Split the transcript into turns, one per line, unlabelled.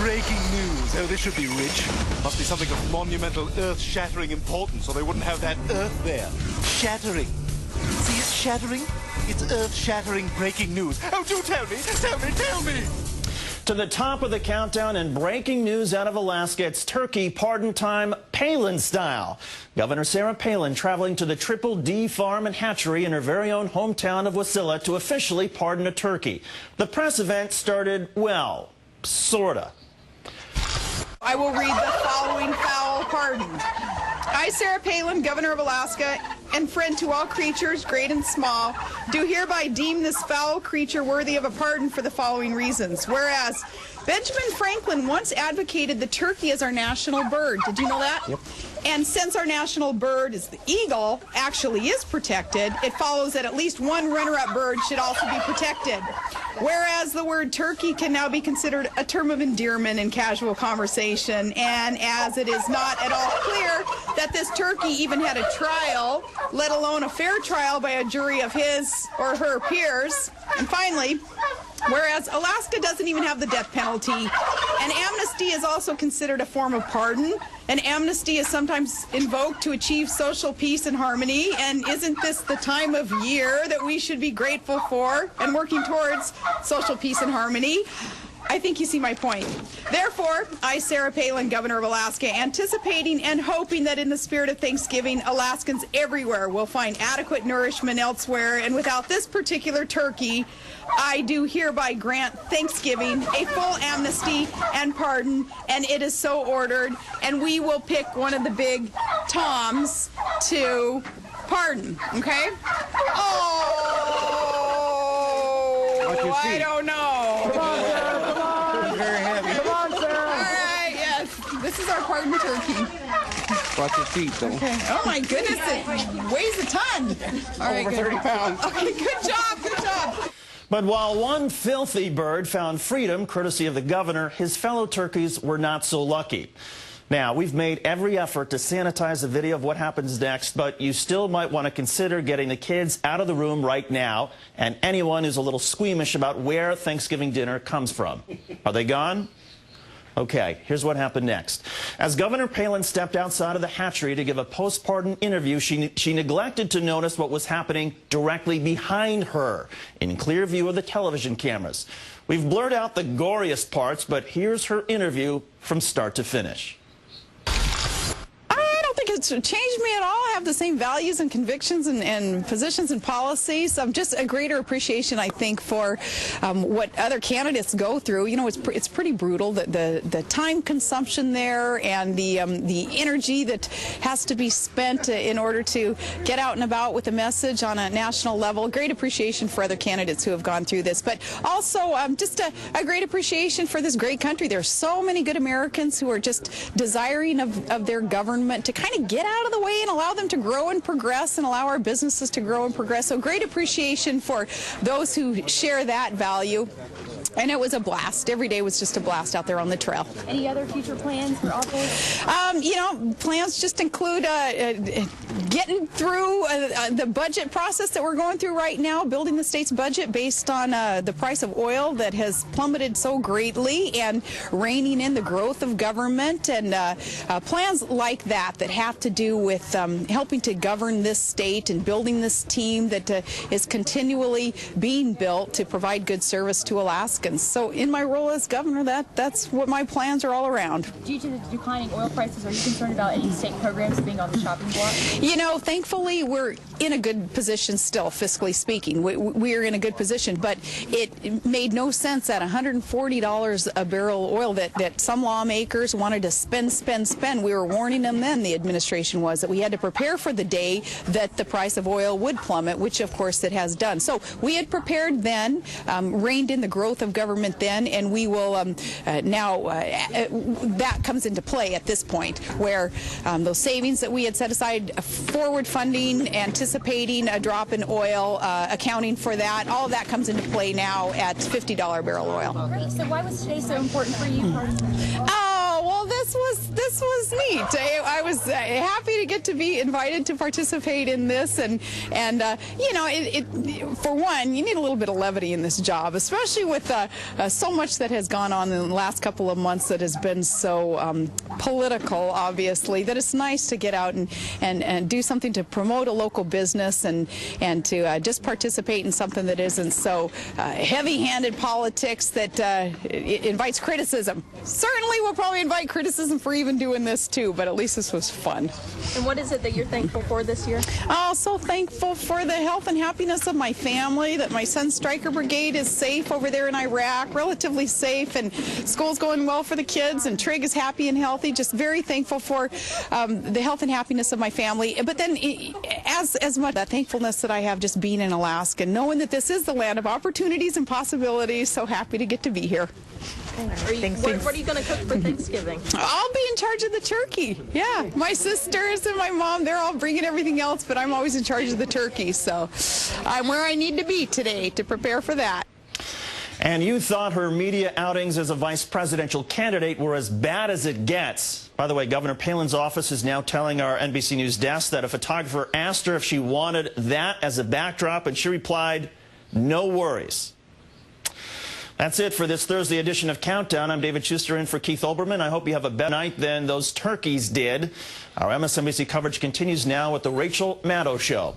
Breaking news. Oh, this should be rich. Must be something of monumental, earth-shattering importance, or they wouldn't have that earth there. Shattering. See, it's shattering? It's earth-shattering breaking news. Oh, do tell me! Tell me! Tell me!
To the top of the countdown and breaking news out of Alaska, it's turkey pardon time, Palin style. Governor Sarah Palin traveling to the Triple D Farm and Hatchery in her very own hometown of Wasilla to officially pardon a turkey. The press event started, well, sorta.
I will read the following foul pardon. I, Sarah Palin, Governor of Alaska, and friend to all creatures, great and small, do hereby deem this foul creature worthy of a pardon for the following reasons. Whereas Benjamin Franklin once advocated the turkey as our national bird. Did you know that? Yep. And since our national bird is the eagle, actually is protected, it follows that at least one runner-up bird should also be protected. Whereas the word turkey can now be considered a term of endearment in casual conversation, and as it is not at all clear that this turkey even had a trial, let alone a fair trial by a jury of his or her peers. And finally, whereas Alaska doesn't even have the death penalty, an amnesty is also considered a form of pardon. An amnesty is sometimes invoked to achieve social peace and harmony, and isn't this the time of year that we should be grateful for and working towards social peace and harmony? I think you see my point. Therefore, I, Sarah Palin, Governor of Alaska, anticipating and hoping that in the spirit of Thanksgiving, Alaskans everywhere will find adequate nourishment elsewhere, and without this particular turkey, I do hereby grant Thanksgiving a full amnesty and pardon, and it is so ordered, and we will pick one of the big Toms to pardon, okay? Oh, I don't know.
Come on, Sarah, come on. Very heavy.
Come on, Sarah. All right, yes. This is our pardon turkey.
Watch your feet, though.
Okay. Oh, my goodness. It weighs a ton. All right,
Over 30 pounds.
Okay, good job. Good job.
But while one filthy bird found freedom, courtesy of the governor, his fellow turkeys were not so lucky. Now, we've made every effort to sanitize the video of what happens next, but you still might want to consider getting the kids out of the room right now, and anyone who's a little squeamish about where Thanksgiving dinner comes from. Are they gone? Okay, here's what happened next. As Governor Palin stepped outside of the hatchery to give a post-pardon interview, she neglected to notice what was happening directly behind her, in clear view of the television cameras. We've blurred out the goriest parts, but here's her interview from start to finish.
It's changed me at all. I have the same values and convictions and positions and policies. Just a greater appreciation, I think, for what other candidates go through. You know, it's pretty brutal, the time consumption there and the energy that has to be spent in order to get out and about with a message on a national level. Great appreciation for other candidates who have gone through this, but also just a great appreciation for this great country. There are so many good Americans who are just desiring of their government to kind of get out of the way and allow them to grow and progress and allow our businesses to grow and progress. So great appreciation for those who share that value. And it was a blast. Every day was just a blast out there on the trail.
Any other future plans for office?
You know, plans just include getting through the budget process that we're going through right now, building the state's budget based on the price of oil that has plummeted so greatly, and reining in the growth of government, and plans like that have to do with helping to govern this state and building this team that is continually being built to provide good service to Alaskans. So in my role as governor, that's what my plans are all around.
Due to the declining oil prices, are you concerned about any state programs being on the chopping block?
You know, thankfully, we're in a good position still, fiscally speaking. We're in a good position, but it made no sense at $140 a barrel oil that some lawmakers wanted to spend. We were warning them then, the administration was, that we had to prepare for the day that the price of oil would plummet, which of course it has done. So we had prepared then, reined in the growth of government then, and we will now, that comes into play at this point, where those savings that we had set aside, forward funding, anticipating a drop in oil, accounting for that, all of that comes into play now at $50 barrel oil.
Great. So why was today so important for you?
Oh, well, this was neat. I was happy to get to be invited to participate in this, and you know, for one, you need a little bit of levity in this job, especially with so much that has gone on in the last couple of months that has been so political, obviously, that it's nice to get out and do something to promote a local business and to just participate in something that isn't so heavy-handed politics that it invites criticism. Certainly we'll probably invite criticism for even doing this too, but at least this was fun.
And what is it that you're thankful for this year?
Oh, so thankful for the health and happiness of my family, that my son's Stryker Brigade is safe over there in Iraq, relatively safe, and school's going well for the kids, and Trig is happy and healthy. Just very thankful for the health and happiness of my family. But then as much that thankfulness that I have just being in Alaska, knowing that this is the land of opportunities and possibilities. So happy to get to be here.
What are you going to cook for Thanksgiving?
I'll be in charge of the turkey. Yeah, my sisters and my mom, they're all bringing everything else, but I'm always in charge of the turkey. So I'm where I need to be today to prepare for that.
And you thought her media outings as a vice presidential candidate were as bad as it gets. By the way, Governor Palin's office is now telling our NBC News desk that a photographer asked her if she wanted that as a backdrop, and she replied, "No worries." That's it for this Thursday edition of Countdown. I'm David Schuster in for Keith Olbermann. I hope you have a better night than those turkeys did. Our MSNBC coverage continues now with the Rachel Maddow Show.